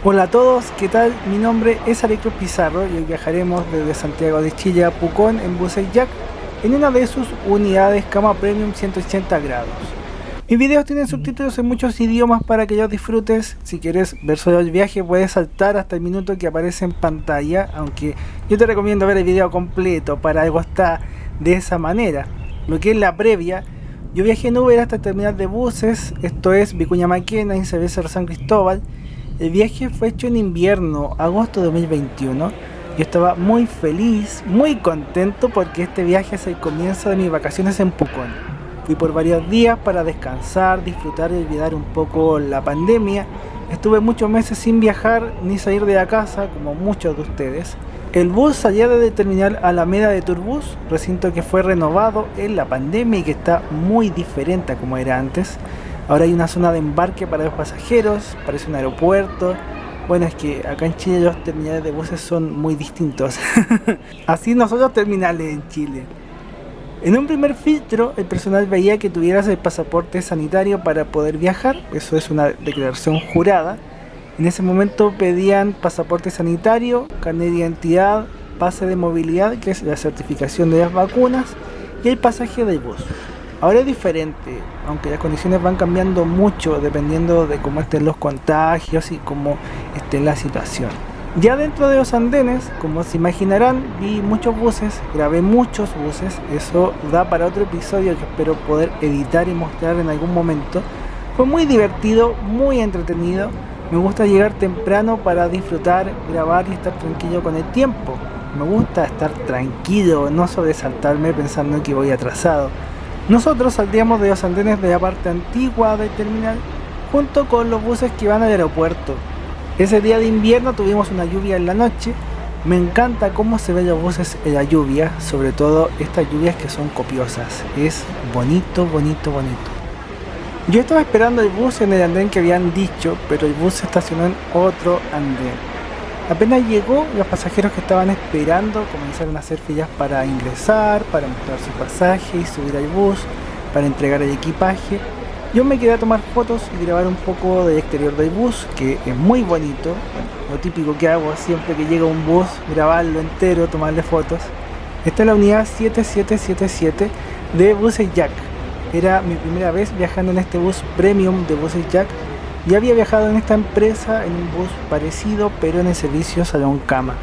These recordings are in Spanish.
Hola a todos, ¿qué tal? Mi nombre es Alejandro Pizarro y hoy viajaremos desde Santiago de Chile a Pucón en Buses Jack en una de sus unidades Cama Premium 180 grados. Mis videos tienen subtítulos en muchos idiomas para que los disfrutes. Si quieres ver solo el viaje puedes saltar hasta el minuto que aparece en pantalla, aunque yo te recomiendo ver el video completo, para algo está de esa manera. Lo que es la previa, yo viajé en Uber hasta el terminal de buses, esto es Vicuña Maquena y Cerveza San Cristóbal. El viaje fue hecho en invierno, agosto de 2021. Yo estaba muy feliz, muy contento porque este viaje es el comienzo de mis vacaciones en Pucón. Fui por varios días para descansar, disfrutar y olvidar un poco la pandemia. Estuve muchos meses sin viajar ni salir de la casa, como muchos de ustedes. El bus salía desde el terminal Alameda de Turbus, recinto que fue renovado en la pandemia y que está muy diferente a como era antes. Ahora hay una zona de embarque para los pasajeros, parece un aeropuerto. Bueno, es que acá en Chile los terminales de buses son muy distintos. Así no son los terminales en Chile. En un primer filtro, el personal veía que tuvieras el pasaporte sanitario para poder viajar. Eso es una declaración jurada. En ese momento pedían pasaporte sanitario, carnet de identidad, pase de movilidad, que es la certificación de las vacunas, y el pasaje del bus. Ahora es diferente, aunque las condiciones van cambiando mucho dependiendo de cómo estén los contagios y cómo esté la situación. Ya dentro de los andenes, como se imaginarán, vi muchos buses, grabé muchos buses, eso da para otro episodio que espero poder editar y mostrar en algún momento. Fue muy divertido, muy entretenido, me gusta llegar temprano para disfrutar, grabar y estar tranquilo con el tiempo. Me gusta estar tranquilo, no sobresaltarme pensando que voy atrasado. Nosotros saldríamos de los andenes de la parte antigua del terminal junto con los buses que van al aeropuerto. Ese día de invierno tuvimos una lluvia en la noche. Me encanta cómo se ven los buses en la lluvia, sobre todo estas lluvias que son copiosas. Es bonito, bonito, bonito. Yo estaba esperando el bus en el andén que habían dicho, pero el bus se estacionó en otro andén. Apenas llegó, los pasajeros que estaban esperando comenzaron a hacer filas para ingresar, para mostrar su pasaje y subir al bus, para entregar el equipaje. Yo me quedé a tomar fotos y grabar un poco del exterior del bus, que es muy bonito. Bueno, lo típico que hago siempre que llega un bus, grabarlo entero, tomarle fotos. Esta es la unidad 7777 de Buses Jack. Era mi primera vez viajando en este bus premium de Buses Jack. Ya había viajado en esta empresa en un bus parecido, pero en el servicio salón cama.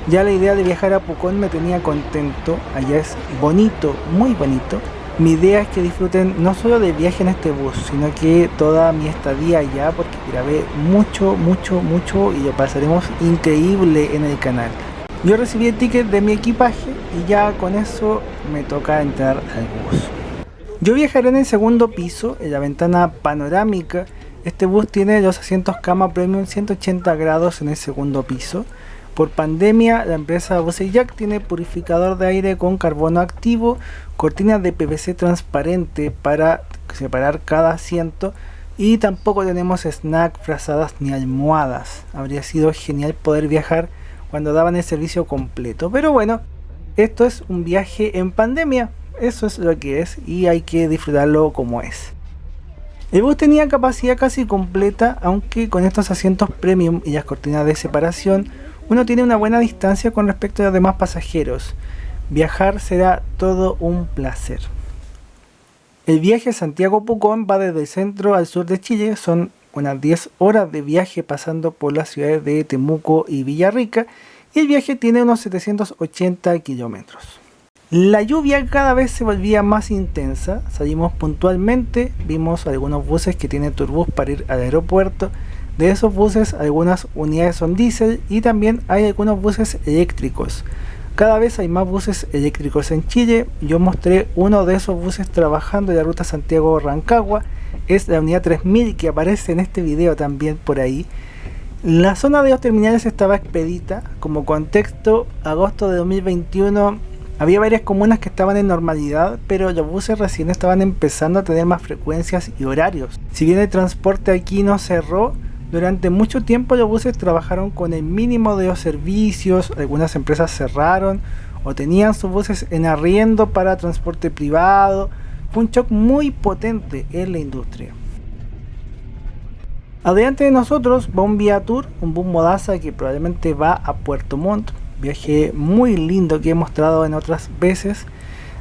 Ya la idea de viajar a Pucón me tenía contento. Allá es bonito, muy bonito. Mi idea es que disfruten no solo del viaje en este bus, sino que toda mi estadía allá, porque grabé mucho y lo pasaremos increíble en el canal. Yo recibí el ticket de mi equipaje y ya con eso me toca entrar al bus. Yo viajaré en el segundo piso, en la ventana panorámica. Este bus tiene los asientos Cama Premium 180 grados en el segundo piso. Por pandemia, la empresa Buses Jack tiene purificador de aire con carbono activo, cortinas de PVC transparente para separar cada asiento y tampoco tenemos snack, frazadas ni almohadas. Habría sido genial poder viajar cuando daban el servicio completo, pero bueno, esto es un viaje en pandemia, eso es lo que es y hay que disfrutarlo como es. El bus tenía capacidad casi completa, aunque con estos asientos premium y las cortinas de separación, uno tiene una buena distancia con respecto a los demás pasajeros. Viajar será todo un placer. El viaje Santiago-Pucón va desde el centro al sur de Chile, son unas 10 horas de viaje pasando por las ciudades de Temuco y Villarrica, y el viaje tiene unos 780 kilómetros. La lluvia cada vez se volvía más intensa, salimos puntualmente, vimos algunos buses que tienen turbus para ir al aeropuerto. De esos buses algunas unidades son diésel y también hay algunos buses eléctricos. Cada vez hay más buses eléctricos en Chile. Yo mostré uno de esos buses trabajando en la ruta Santiago-Rancagua, es la unidad 3000 que aparece en este video también por ahí. La zona de los terminales estaba expedita, como contexto, agosto de 2021. Había varias comunas que estaban en normalidad, pero los buses recién estaban empezando a tener más frecuencias y horarios. Si bien el transporte aquí no cerró, durante mucho tiempo los buses trabajaron con el mínimo de los servicios, algunas empresas cerraron o tenían sus buses en arriendo para transporte privado. Fue un shock muy potente en la industria. Adelante de nosotros va un Vía Tour, un bus Modaza que probablemente va a Puerto Montt, viaje muy lindo que he mostrado en otras veces.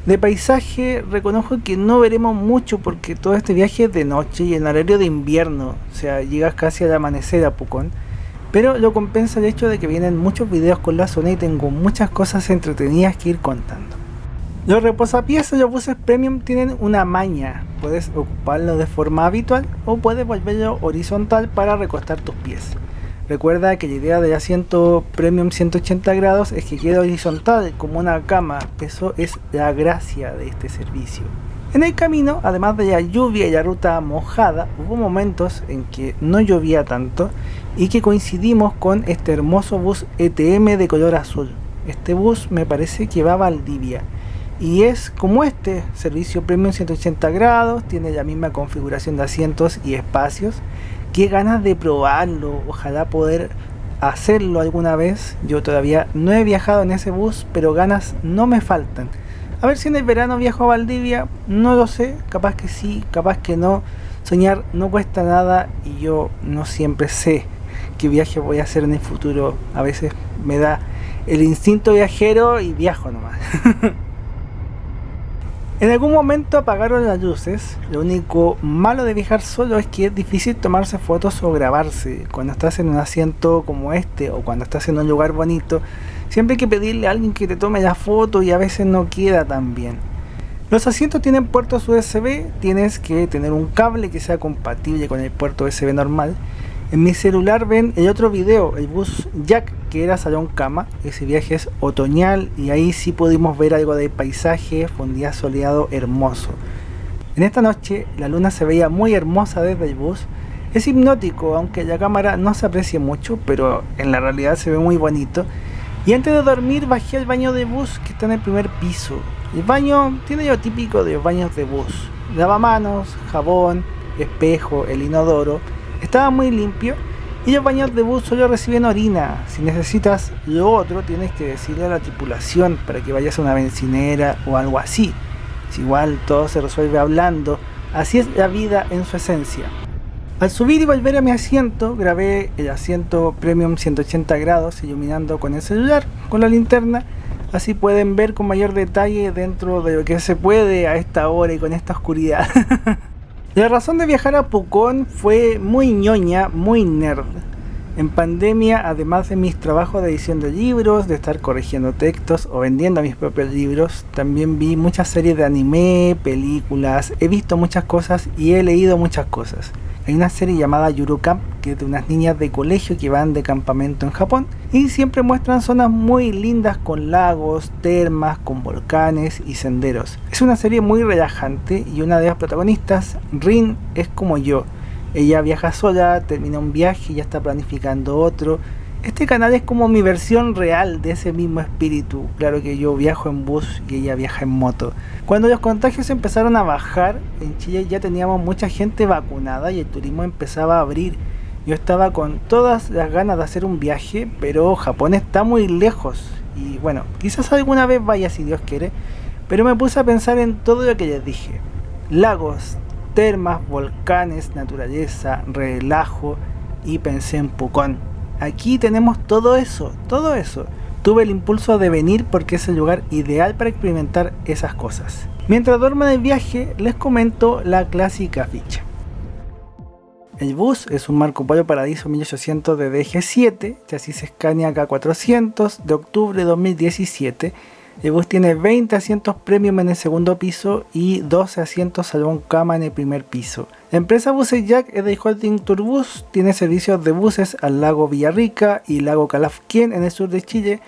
De paisaje reconozco que no veremos mucho porque todo este viaje es de noche y en horario de invierno, o sea, llegas casi al amanecer a Pucón. Pero lo compensa el hecho de que vienen muchos videos con la zona y tengo muchas cosas entretenidas que ir contando. Los reposapiés de los buses premium tienen una maña, puedes ocuparlo de forma habitual o puedes volverlo horizontal para recostar tus pies. Recuerda que la idea del asiento premium 180 grados es que quede horizontal como una cama, eso es la gracia de este servicio. En el camino, además de la lluvia y la ruta mojada, hubo momentos en que no llovía tanto y que coincidimos con este hermoso bus ETM de color azul. Este bus me parece que va a Valdivia y es como este servicio premium 180 grados, tiene la misma configuración de asientos y espacios. Qué ganas de probarlo, ojalá poder hacerlo alguna vez. Yo todavía no he viajado en ese bus, pero ganas no me faltan. A ver si en el verano viajo a Valdivia, no lo sé, capaz que sí, capaz que no. Soñar no cuesta nada y yo no siempre sé qué viaje voy a hacer en el futuro. A veces me da el instinto viajero y viajo nomás. En algún momento apagaron las luces. Lo único malo de viajar solo es que es difícil tomarse fotos o grabarse. Cuando estás en un asiento como este o cuando estás en un lugar bonito, siempre hay que pedirle a alguien que te tome la foto y a veces no queda tan bien. Los asientos tienen puertos USB, tienes que tener un cable que sea compatible con el puerto USB normal. En mi celular ven el otro video, el bus Jack, que era salón cama. Ese viaje es otoñal y ahí sí pudimos ver algo de paisaje, fue un día soleado hermoso. En esta noche la luna se veía muy hermosa desde el bus. Es hipnótico, aunque la cámara no se aprecie mucho, pero en la realidad se ve muy bonito. Y antes de dormir bajé al baño de bus que está en el primer piso. El baño tiene lo típico de los baños de bus: lavamanos, jabón, espejo, el inodoro. Estaba muy limpio y los baños de bus solo reciben orina. Si necesitas lo otro tienes que decirle a la tripulación para que vayas a una bencinera o algo así. Si igual todo se resuelve hablando, así es la vida en su esencia. Al subir y volver a mi asiento, grabé el asiento premium 180 grados iluminando con el celular, con la linterna. Así pueden ver con mayor detalle dentro de lo que se puede a esta hora y con esta oscuridad. La razón de viajar a Pucón fue muy ñoña, muy nerd. En pandemia, además de mis trabajos de edición de libros, de estar corrigiendo textos o vendiendo mis propios libros, también vi muchas series de anime, películas, he visto muchas cosas y he leído muchas cosas. Hay una serie llamada Yuru Camp, que es de unas niñas de colegio que van de campamento en Japón y siempre muestran zonas muy lindas con lagos, termas, con volcanes y senderos. Es una serie muy relajante y una de las protagonistas, Rin, es como yo. Ella viaja sola, termina un viaje y ya está planificando otro. Este canal es como mi versión real de ese mismo espíritu. Claro que yo viajo en bus y ella viaja en moto. Cuando los contagios empezaron a bajar, en Chile ya teníamos mucha gente vacunada y el turismo empezaba a abrir. Yo estaba con todas las ganas de hacer un viaje, pero Japón está muy lejos. Y bueno, quizás alguna vez vaya si Dios quiere, pero me puse a pensar en todo lo que les dije. Lagos, termas, volcanes, naturaleza, relajo y pensé en Pucón. Aquí tenemos todo eso, todo eso. Tuve el impulso de venir porque es el lugar ideal para experimentar esas cosas. Mientras duermo en el viaje, les comento la clásica ficha. El bus es un Marco Polo Paradiso 1800 de DG7, chasis Scania K400 de octubre de 2017. El bus tiene 20 asientos premium en el segundo piso y 12 asientos salón cama en el primer piso. La empresa Buses Jack es de Holding Tourbus, tiene servicios de buses al lago Villarrica y lago Calafquén en el sur de Chile.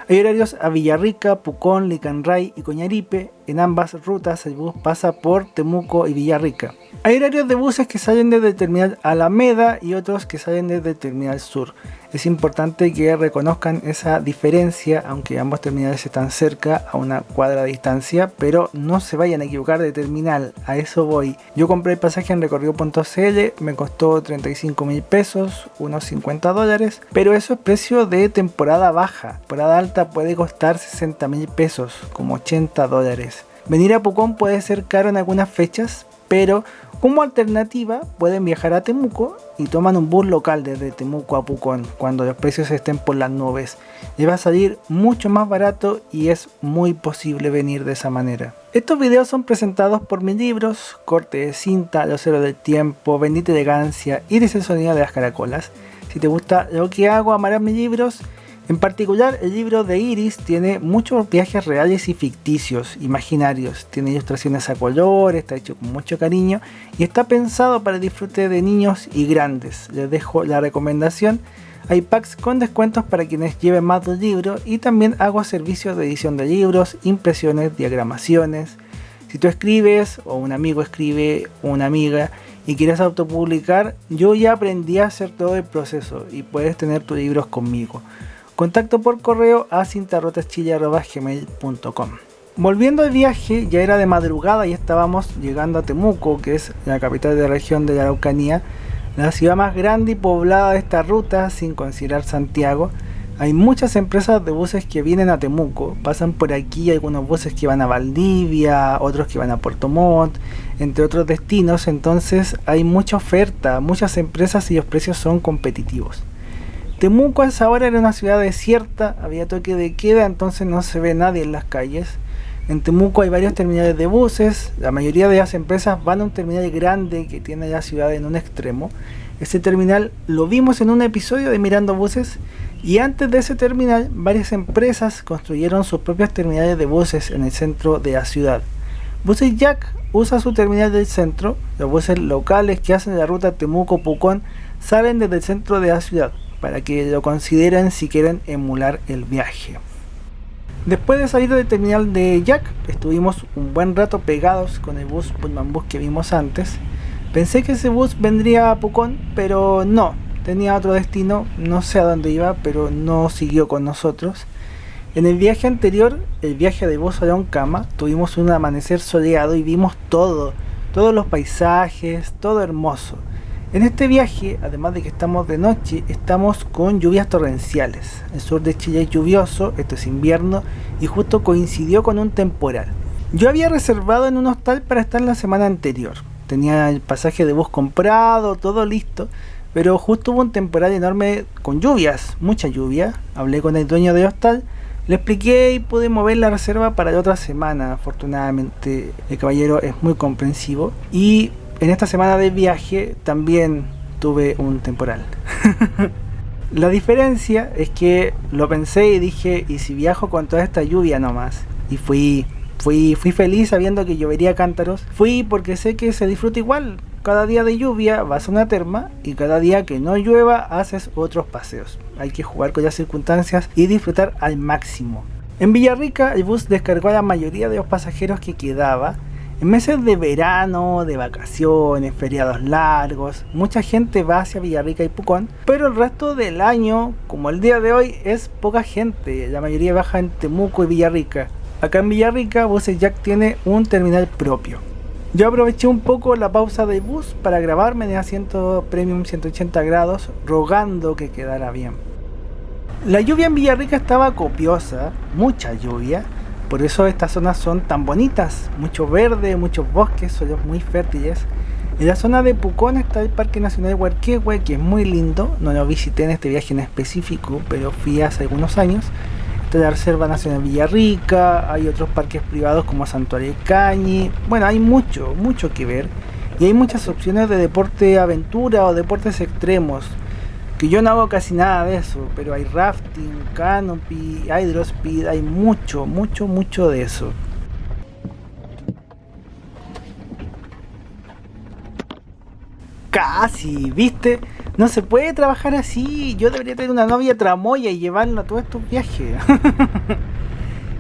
Hay horarios a Villarrica, Pucón, Licanray y Coñaripe. En ambas rutas el bus pasa por Temuco y Villarrica. Hay horarios de buses que salen desde el terminal Alameda y otros que salen desde el terminal sur. Es importante que reconozcan esa diferencia, aunque ambos terminales están cerca, a una cuadra de distancia, pero no se vayan a equivocar de terminal, a eso voy. Yo compré el pasaje en recorrido.cl, me costó 35.000 pesos, unos $50, pero eso es precio de temporada baja. Temporada alta puede costar 60.000 pesos, como $80. Venir a Pucón puede ser caro en algunas fechas, pero como alternativa pueden viajar a Temuco y toman un bus local desde Temuco a Pucón cuando los precios estén por las nubes. Les va a salir mucho más barato y es muy posible venir de esa manera. Estos videos son presentados por mis libros, Corte de Cinta, Los Héroes del Tiempo, Bendita Elegancia, Iris el Sonido de las Caracolas. Si te gusta lo que hago, amarás mis libros. En particular, el libro de Iris tiene muchos viajes reales y ficticios, imaginarios. Tiene ilustraciones a color, está hecho con mucho cariño y está pensado para el disfrute de niños y grandes. Les dejo la recomendación. Hay packs con descuentos para quienes lleven más de un libro y también hago servicios de edición de libros, impresiones, diagramaciones. Si tú escribes o un amigo escribe o una amiga y quieres autopublicar, yo ya aprendí a hacer todo el proceso y puedes tener tus libros conmigo. Contacto por correo a cintarrotaschilla@gmail.com. Volviendo al viaje, ya era de madrugada y estábamos llegando a Temuco, que es la capital de la región de la Araucanía, la ciudad más grande y poblada de esta ruta, sin considerar Santiago. Hay muchas empresas de buses que vienen a Temuco, pasan por aquí algunos buses que van a Valdivia, otros que van a Puerto Montt, entre otros destinos, entonces hay mucha oferta, muchas empresas y los precios son competitivos. Temuco a esa hora era una ciudad desierta, había toque de queda, entonces no se ve nadie en las calles. En Temuco hay varios terminales de buses, la mayoría de las empresas van a un terminal grande que tiene la ciudad en un extremo. Este terminal lo vimos en un episodio de Mirando Buses y antes de ese terminal varias empresas construyeron sus propios terminales de buses en el centro de la ciudad. Buses Jack usa su terminal del centro, los buses locales que hacen la ruta Temuco-Pucón salen desde el centro de la ciudad, para que lo consideren si quieren emular el viaje. Después de salir del terminal de Jack, estuvimos un buen rato pegados con el bus Pullman Bus que vimos antes. Pensé que ese bus vendría a Pucón, pero no, tenía otro destino, no sé a dónde iba, pero no siguió con nosotros. En el viaje anterior, el viaje de bus a Yoncama, tuvimos un amanecer soleado y vimos todos los paisajes, todo hermoso. En este viaje, además de que estamos de noche, estamos con lluvias torrenciales. El sur de Chile es lluvioso, esto es invierno, y justo coincidió con un temporal. Yo había reservado en un hostal para estar la semana anterior. Tenía el pasaje de bus comprado, todo listo, pero justo hubo un temporal enorme con lluvias, mucha lluvia. Hablé con el dueño del hostal, le expliqué y pude mover la reserva para la otra semana. Afortunadamente, el caballero es muy comprensivo y en esta semana de viaje también tuve un temporal. La diferencia es que lo pensé y dije, ¿y si viajo con toda esta lluvia nomás? Y fui feliz sabiendo que llovería cántaros. Fui porque sé que se disfruta igual. Cada día de lluvia vas a una terma y cada día que no llueva haces otros paseos. Hay que jugar con las circunstancias y disfrutar al máximo. En Villarrica el bus descargó a la mayoría de los pasajeros que quedaba. En meses de verano, de vacaciones, feriados largos, mucha gente va hacia Villarrica y Pucón, pero el resto del año, como el día de hoy, es poca gente. La mayoría baja en Temuco y Villarrica. Acá en Villarrica, Buses Jack tiene un terminal propio. Yo aproveché un poco la pausa del bus para grabarme en el asiento Premium 180 grados, rogando que quedara bien. La lluvia en Villarrica estaba copiosa, mucha lluvia. Por eso estas zonas son tan bonitas, mucho verde, muchos bosques, suelos muy fértiles. En la zona de Pucón está el Parque Nacional Huarquehue, que es muy lindo, no lo visité en este viaje en específico, pero fui hace algunos años. Está la Reserva Nacional Villarrica, hay otros parques privados como Santuario Cañi. Bueno, hay mucho que ver y hay muchas opciones de deporte aventura o deportes extremos. Que yo no hago casi nada de eso, pero hay rafting, canopy, hydrospeed, hay mucho de eso. Casi, ¿viste? No se puede trabajar así. Yo debería tener una novia tramoya y llevarla a todos estos viajes.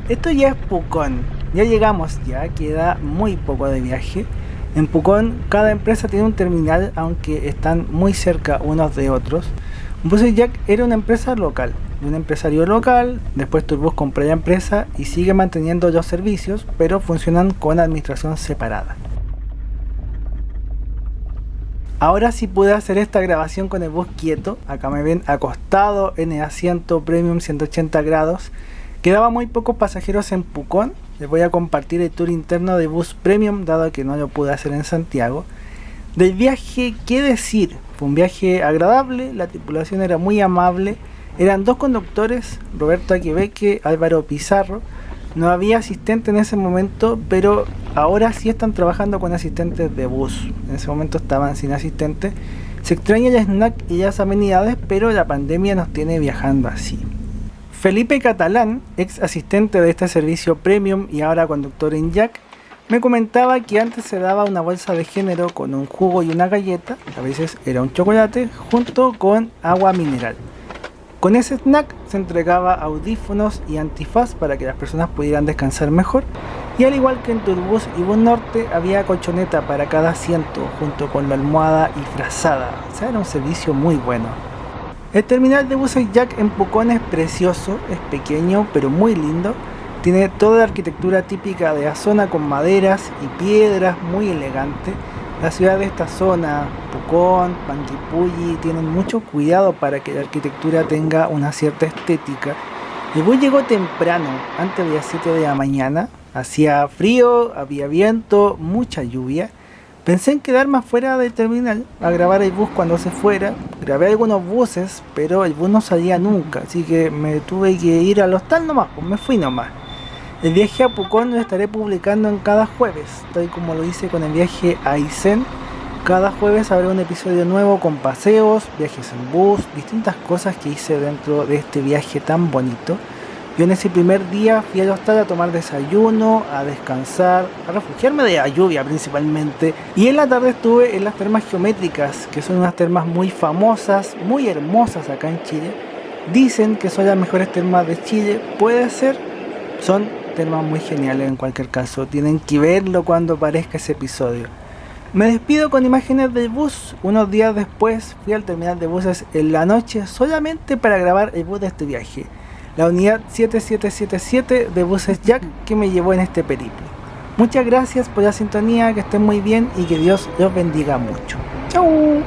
Esto ya es Pucón. Ya llegamos, ya queda muy poco de viaje. En Pucón cada empresa tiene un terminal, aunque están muy cerca unos de otros. Buses Jack era una empresa local, de un empresario local. Después Turbus compró la empresa y sigue manteniendo los servicios, pero funcionan con administración separada. Ahora sí pude hacer esta grabación con el bus quieto. Acá me ven acostado en el asiento Premium 180 grados. Quedaban muy pocos pasajeros en Pucón Les voy a compartir el tour interno de bus premium, dado que no lo pude hacer en Santiago. Del viaje, ¿qué decir? Fue un viaje agradable, la tripulación era muy amable. Eran 2 conductores, Roberto Aquebeque, Álvaro Pizarro. No había asistente en ese momento, pero ahora sí están trabajando con asistentes de bus. En ese momento estaban sin asistente. Se extraña el snack y las amenidades, pero la pandemia nos tiene viajando así. Felipe Catalán, ex asistente de este servicio premium y ahora conductor en Jack, me comentaba que antes se daba una bolsa de género con un jugo y una galleta, a veces era un chocolate, junto con agua mineral. Con ese snack se entregaba audífonos y antifaz para que las personas pudieran descansar mejor, y al igual que en Turbus y Bus Norte había colchoneta para cada asiento junto con la almohada y frazada, o sea, era un servicio muy bueno. El terminal de buses Jack en Pucón es precioso, es pequeño pero muy lindo, tiene toda la arquitectura típica de la zona con maderas y piedras, muy elegante. La ciudad de esta zona, Pucón, Panguipulli, tienen mucho cuidado para que la arquitectura tenga una cierta estética. El bus llegó temprano, antes de las 7 de la mañana, hacía frío, había viento, mucha lluvia. Pensé en quedarme afuera del terminal a grabar el bus cuando se fuera. Grabé algunos buses, pero el bus no salía nunca, así que me tuve que ir al hostal nomás, pues me fui nomás. El viaje a Pucón lo estaré publicando en cada jueves, tal como lo hice con el viaje a Aysén. Cada jueves habrá un episodio nuevo con paseos, viajes en bus, distintas cosas que hice dentro de este viaje tan bonito. Yo en ese primer día fui al hostal a tomar desayuno, a descansar, a refugiarme de la lluvia principalmente. Y en la tarde estuve en las termas geométricas, que son unas termas muy famosas, muy hermosas acá en Chile. Dicen que son las mejores termas de Chile, puede ser, son termas muy geniales en cualquier caso, tienen que verlo cuando aparezca ese episodio. Me despido con imágenes del bus. Unos días después fui al terminal de buses en la noche solamente para grabar el bus de este viaje, la unidad 7777 de buses Jack que me llevó en este periplo. Muchas gracias por la sintonía, que estén muy bien y que Dios los bendiga mucho. ¡Chau!